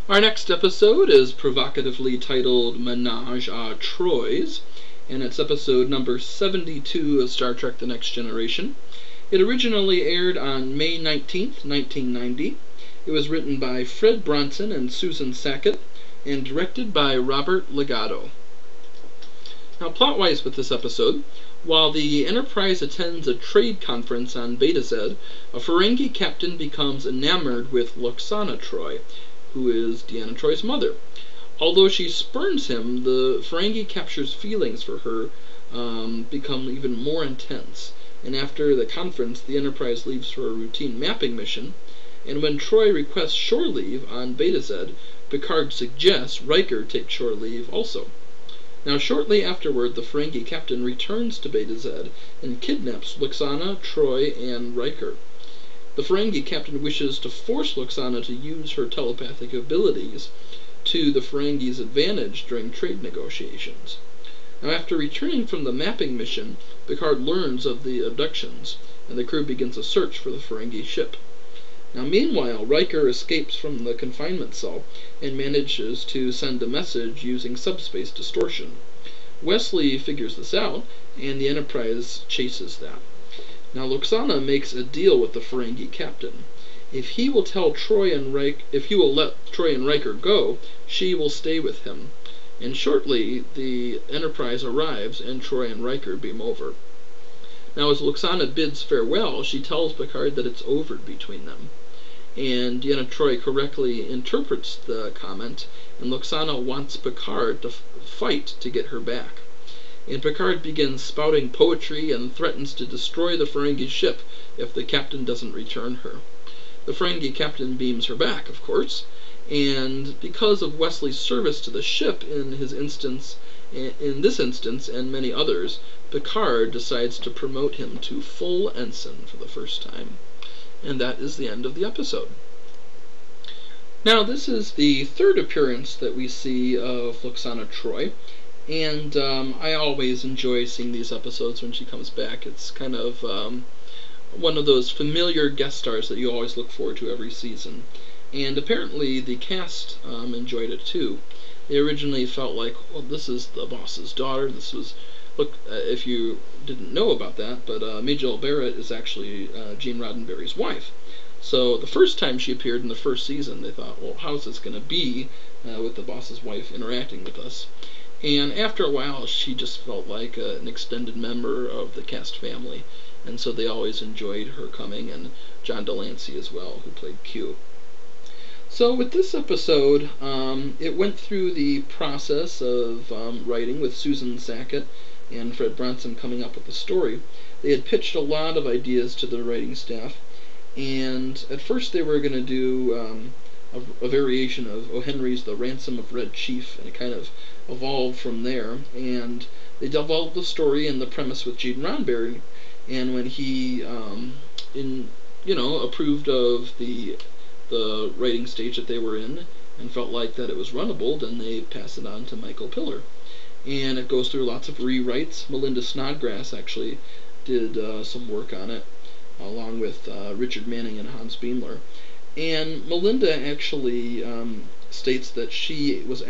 Our next episode is provocatively titled Menage a Trois, and it's episode number 72 of Star Trek The Next Generation. It originally aired on May 19th, 1990. It was written by Fred Bronson and Susan Sackett, and directed by Robert Legato. Now, plot-wise with this episode, while the Enterprise attends a trade conference on Beta Z, a Ferengi captain becomes enamored with Lwaxana Troi, who is Deanna Troi's mother. Although she spurns him, the Ferengi capture's feelings for her become even more intense, and after the conference, the Enterprise leaves for a routine mapping mission, and when Troi requests shore leave on Beta Z, Picard suggests Riker take shore leave also. Now, shortly afterward, the Ferengi captain returns to Beta Z and kidnaps Lwaxana, Troi, and Riker. The Ferengi captain wishes to force Lwaxana to use her telepathic abilities to the Ferengi's advantage during trade negotiations. Now, after returning from the mapping mission, Picard learns of the abductions, and the crew begins a search for the Ferengi ship. Now, meanwhile, Riker escapes from the confinement cell and manages to send a message using subspace distortion. Wesley figures this out, and the Enterprise chases that. Now, Lwaxana makes a deal with the Ferengi captain. If he will let Troi and Riker go, she will stay with him. And shortly, the Enterprise arrives, and Troi and Riker beam over. Now, as Lwaxana bids farewell, she tells Picard that it's over between them. And Deanna Troi correctly interprets the comment, and Lwaxana wants Picard to fight to get her back. And Picard begins spouting poetry and threatens to destroy the Ferengi ship if the captain doesn't return her. The Ferengi captain beams her back, of course, and because of Wesley's service to the ship in this instance and many others, Picard decides to promote him to full ensign for the first time. And that is the end of the episode. Now, this is the third appearance that we see of Lwaxana Troi, and I always enjoy seeing these episodes when she comes back. It's kind of one of those familiar guest stars that you always look forward to every season. And apparently the cast enjoyed it too. They originally felt like, well, this is the boss's daughter. This was, if you didn't know about that, but Majel Barrett is actually Gene Roddenberry's wife. So the first time she appeared in the first season, they thought, well, how's this going to be with the boss's wife interacting with us? And after a while, she just felt like an extended member of the cast family, and so they always enjoyed her coming, and John Delancey as well, who played Q. So with this episode, it went through the process of writing with Susan Sackett and Fred Bronson coming up with the story. They had pitched a lot of ideas to the writing staff, and at first they were going to do a variation of O. Henry's The Ransom of Red Chief, and it kind of evolved from there. And they developed the story and the premise with Gene Roddenberry, and when he approved of the writing stage that they were in and felt like that it was runnable, then they passed it on to Michael Piller. And it goes through lots of rewrites. Melinda Snodgrass actually did some work on it, along with Richard Manning and Hans Beimler. And Melinda actually states that she was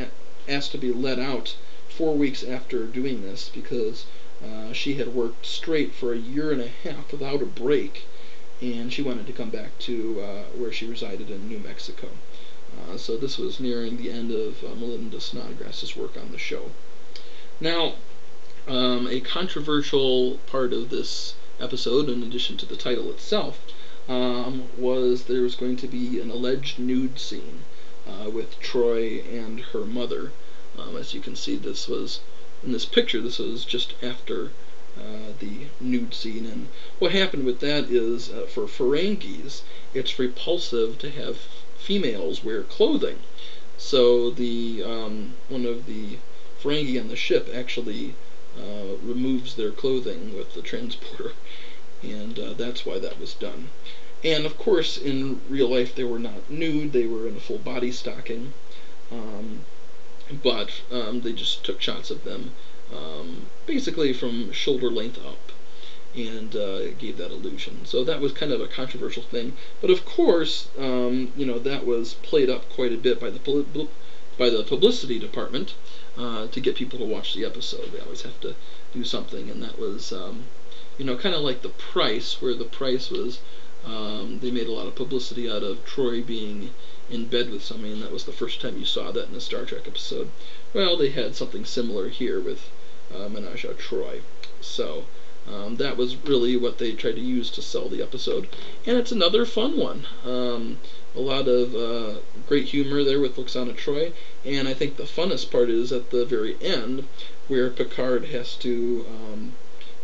asked to be let out 4 weeks after doing this because she had worked straight for a year and a half without a break, and she wanted to come back to where she resided in New Mexico. So this was nearing the end of Melinda Snodgrass's work on the show. Now, a controversial part of this episode, in addition to the title itself, was there was going to be an alleged nude scene with Troi and her mother. As you can see, this was in this picture. This was just after the nude scene, and what happened with that is for Ferengis, it's repulsive to have females wear clothing. So the one of the Ferengi on the ship actually removes their clothing with the transporter, and that's why that was done. And of course, in real life, they were not nude; they were in a full body stocking, but they just took shots of them basically from shoulder length up. and it gave that illusion. So that was kind of a controversial thing. But of course, that was played up quite a bit by the publicity department to get people to watch the episode. They always have to do something, and that was kind of like the price, where the price was they made a lot of publicity out of Troi being in bed with somebody, and that was the first time you saw that in a Star Trek episode. Well, they had something similar here with Menage a Troi. So that was really what they tried to use to sell the episode. And it's another fun one. A lot of great humor there with Lwaxana Troi, and I think the funnest part is at the very end, where Picard has to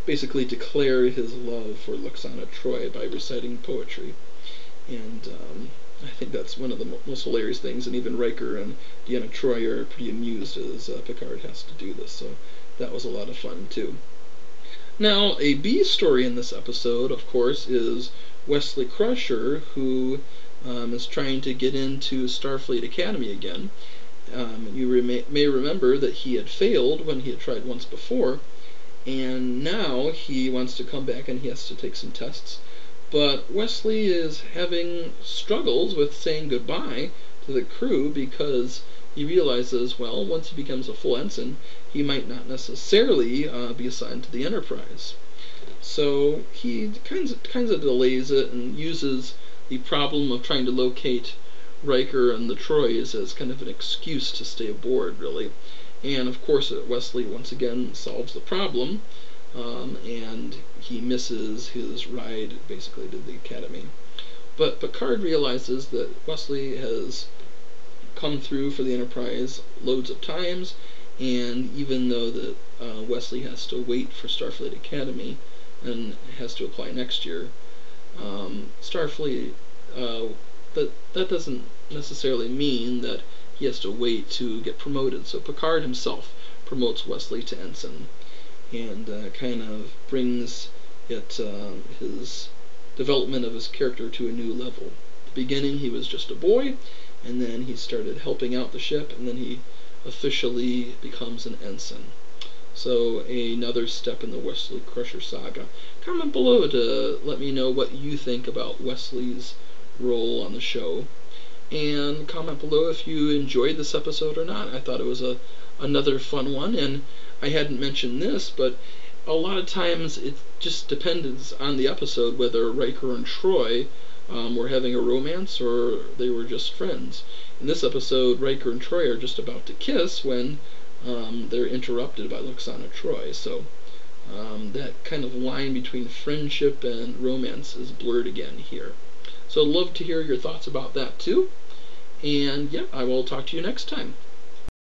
basically declare his love for Lwaxana Troi by reciting poetry. And I think that's one of the most hilarious things, and even Riker and Deanna Troi are pretty amused as Picard has to do this, so that was a lot of fun too. Now, a B story in this episode, of course, is Wesley Crusher, who is trying to get into Starfleet Academy again. You may remember that he had failed when he had tried once before, and now he wants to come back and he has to take some tests. But Wesley is having struggles with saying goodbye to the crew because he realizes, well, once he becomes a full ensign, he might not necessarily be assigned to the Enterprise. So he kind of delays it and uses the problem of trying to locate Riker and the Trois as kind of an excuse to stay aboard, really. And of course, Wesley once again solves the problem, and he misses his ride basically to the Academy. But Picard realizes that Wesley has come through for the Enterprise loads of times, and even though that Wesley has to wait for Starfleet Academy and has to apply next year, Starfleet, that doesn't necessarily mean that he has to wait to get promoted. So Picard himself promotes Wesley to ensign, and kind of brings his development of his character to a new level. At the beginning, he was just a boy, and then he started helping out the ship, and then he officially becomes an ensign. So another step in the Wesley Crusher saga. Comment below to let me know what you think about Wesley's role on the show, and comment below if you enjoyed this episode or not. I thought it was another fun one, and I hadn't mentioned this, but a lot of times it just depends on the episode whether Riker and Troi were having a romance or they were just friends. In this episode, Riker and Troi are just about to kiss when they're interrupted by Lwaxana Troi. So that kind of line between friendship and romance is blurred again here. So I'd love to hear your thoughts about that too. And yeah, I will talk to you next time.